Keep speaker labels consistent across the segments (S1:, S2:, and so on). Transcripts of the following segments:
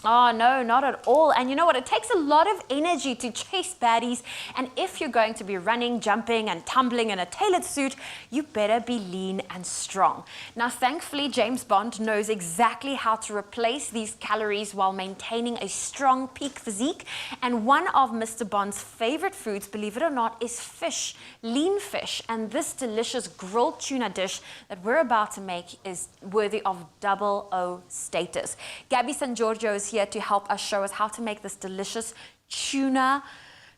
S1: Oh, no, not at all. And you know what? It takes a lot of energy to chase baddies. And if you're going to be running, jumping, and tumbling in a tailored suit, you better be lean and strong. Now, thankfully, James Bond knows exactly how to replace these calories while maintaining a strong peak physique. And one of Mr. Bond's favorite foods, believe it or not, is fish, lean fish. And this delicious grilled tuna dish that we're about to make is worthy of 00 status. Gabby San Giorgio is here to help us show us how to make this delicious tuna.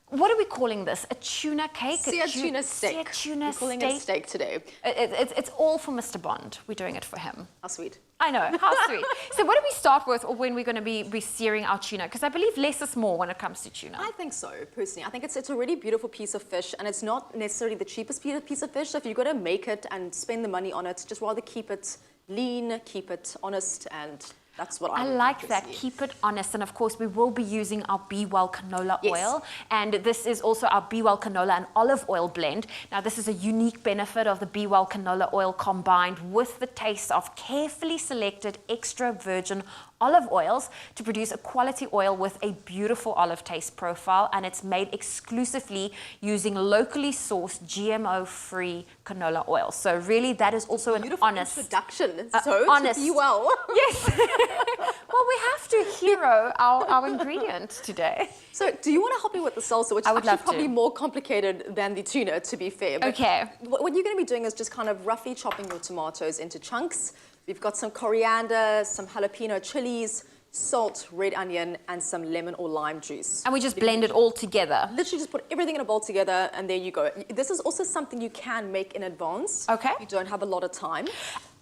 S1: What are we calling this? A tuna cake?
S2: Seared tuna steak.
S1: Seared tuna steak.
S2: We're calling it steak today.
S1: It's all for Mr. Bond. We're doing it for him.
S2: How sweet.
S1: I know, how sweet. So what do we start with when we're going to be searing our tuna? Because I believe less is more when it comes to tuna.
S2: I think so, personally. I think it's a really beautiful piece of fish, and it's not necessarily the cheapest piece of fish. So if you've got to make it and spend the money on it, just rather keep it lean, keep it honest, and that's what I
S1: like that. Keep it honest. And of course, we will be using our BWELL canola oil. And this is also our BWELL canola and olive oil blend. Now, this is a unique benefit of the BWELL canola oil combined with the taste of carefully selected extra virgin olive oils to produce a quality oil with a beautiful olive taste profile, and it's made exclusively using locally sourced GMO-free canola oil. So really, that is also an honest
S2: introduction.
S1: Honest.
S2: To BWELL.
S1: Yes. Well, we have to hero our ingredient today.
S2: So, do you want to help me with the salsa, which is actually probably more complicated than the tuna, to be fair? But
S1: okay.
S2: What you're going to be doing is just kind of roughly chopping your tomatoes into chunks. We've got some coriander, some jalapeno chilies, salt, red onion, and some lemon or lime juice.
S1: And we just blend it all together?
S2: Literally just put everything in a bowl together, and there you go. This is also something you can make in advance.
S1: Okay.
S2: You don't have a lot of time.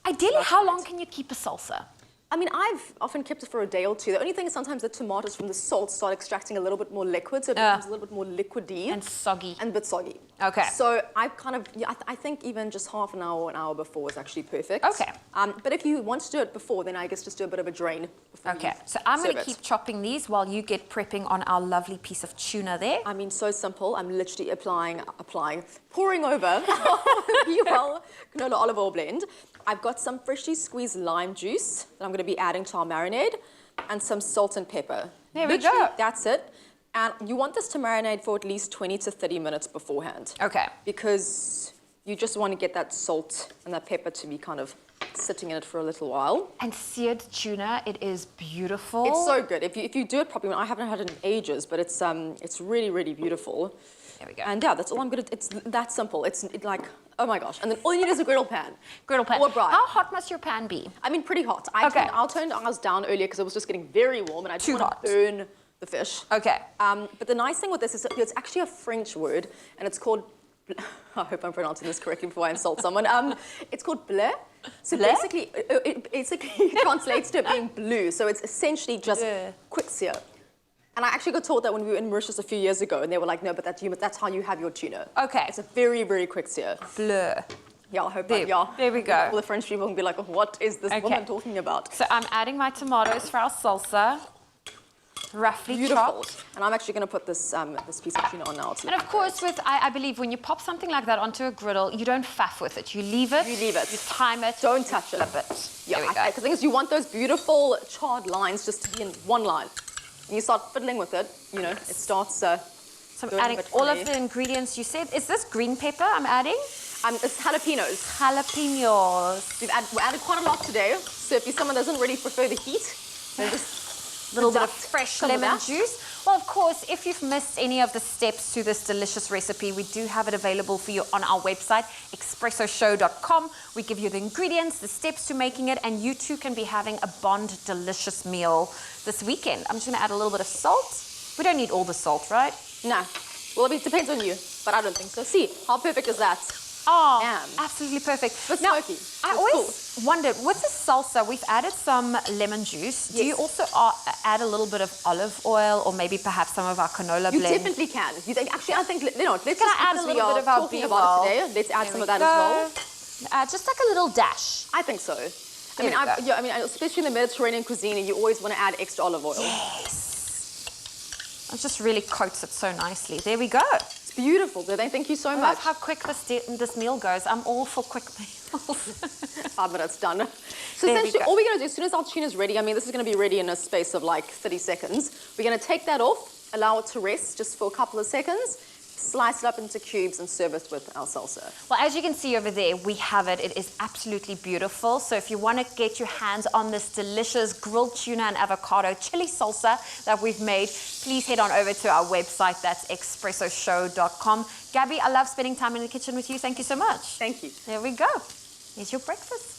S1: Ideally, how long can you keep a salsa?
S2: I mean, I've often kept it for a day or two. The only thing is sometimes the tomatoes from the salt start extracting a little bit more liquid, so it becomes a little bit more liquidy.
S1: And soggy.
S2: And a bit soggy.
S1: Okay.
S2: So I've kind of, I think even just half an hour or an hour before is actually perfect.
S1: Okay.
S2: But if you want to do it before, then I guess just do a bit of a drain.
S1: Okay, so I'm going to keep chopping these while you get prepping on our lovely piece of tuna there.
S2: I mean, so simple. I'm literally pouring over BWELL canola olive oil blend. I've got some freshly squeezed lime juice that I'm going to be adding to our marinade, and some salt and pepper.
S1: There we go.
S2: That's it. And you want this to marinate for at least 20 to 30 minutes beforehand.
S1: Okay.
S2: Because you just want to get that salt and that pepper to be kind of sitting in it for a little while.
S1: And seared tuna, it is beautiful.
S2: It's so good. If you do it properly, I haven't had it in ages, but it's really, really beautiful.
S1: There we go.
S2: And yeah, that's all I'm gonna. It's that simple. It's like, oh my gosh. And then all you need is a griddle pan.
S1: Griddle pan.
S2: Or braai.
S1: How hot must your pan be?
S2: I mean, pretty hot. I'll turn ours down earlier because it was just getting very warm, and I didn't want to burn the fish.
S1: Okay.
S2: But the nice thing with this is it's actually a French word, and it's called. I hope I'm pronouncing this correctly before I insult someone. It's called bleu. So basically, it basically translates to being blue. So it's essentially just quick sear. And I actually got taught that when we were in Mauritius a few years ago, and they were like, no, but that's how you have your tuna.
S1: Okay.
S2: It's a very, very quick sear.
S1: Bleu.
S2: Yeah, I hope
S1: there,
S2: that,
S1: there we go.
S2: All the French people can be like, what is this woman talking about?
S1: So I'm adding my tomatoes for our salsa. Roughly chopped.
S2: And I'm actually going to put this this piece of tuna on now.
S1: And of course, I believe when you pop something like that onto a griddle, you don't faff with it. You leave it.
S2: You leave it.
S1: You time it.
S2: Don't touch it.
S1: Flip it.
S2: Yeah, because the thing is, you want those beautiful charred lines just to be in one line. And you start fiddling with it, you know, it starts. So
S1: I'm adding all of the ingredients you said. Is this green pepper I'm adding?
S2: It's jalapenos.
S1: Jalapenos.
S2: We added quite a lot today. So if you're someone that doesn't really prefer the heat, then just
S1: a little bit of fresh lemon juice. Well, of course, if you've missed any of the steps to this delicious recipe, we do have it available for you on our website, expressoshow.com. We give you the ingredients, the steps to making it, and you too can be having a Bond delicious meal this weekend. I'm just going to add a little bit of salt. We don't need all the salt, right?
S2: No. Well, it depends on you, but I don't think so. See, how perfect is that?
S1: Oh, absolutely perfect.
S2: But
S1: now,
S2: smoky.
S1: I always wondered, with the salsa, we've added some lemon juice. Yes. Do you also add a little bit of olive oil, or maybe perhaps some of our canola blend?
S2: You definitely can. Actually, I think, let's
S1: just add a little bit of our
S2: talking about it today. Let's add some of that as well.
S1: Just like a little dash.
S2: I think so. I mean, especially in the Mediterranean cuisine, you always want to add extra olive oil.
S1: Yes. It just really coats it so nicely. There we go.
S2: It's Beautiful, Dede. Thank you so
S1: I
S2: much.
S1: love how quick this meal goes. I'm all for quick meals.
S2: 5 minutes done. So
S1: There we
S2: essentially,
S1: go.
S2: all we're going to do, as soon as our tuna's ready, I mean, this is going to be ready in a space of like 30 seconds. We're going to take that off, allow it to rest just for a couple of seconds, slice it up into cubes and serve it with our salsa.
S1: Well, as you can see over there, we have it. It is absolutely beautiful. So if you want to get your hands on this delicious grilled tuna and avocado chili salsa that we've made, please head on over to our website. That's expressoshow.com. Gabby, I love spending time in the kitchen with you. Thank you so much.
S2: Thank you.
S1: There we go. Here's your breakfast.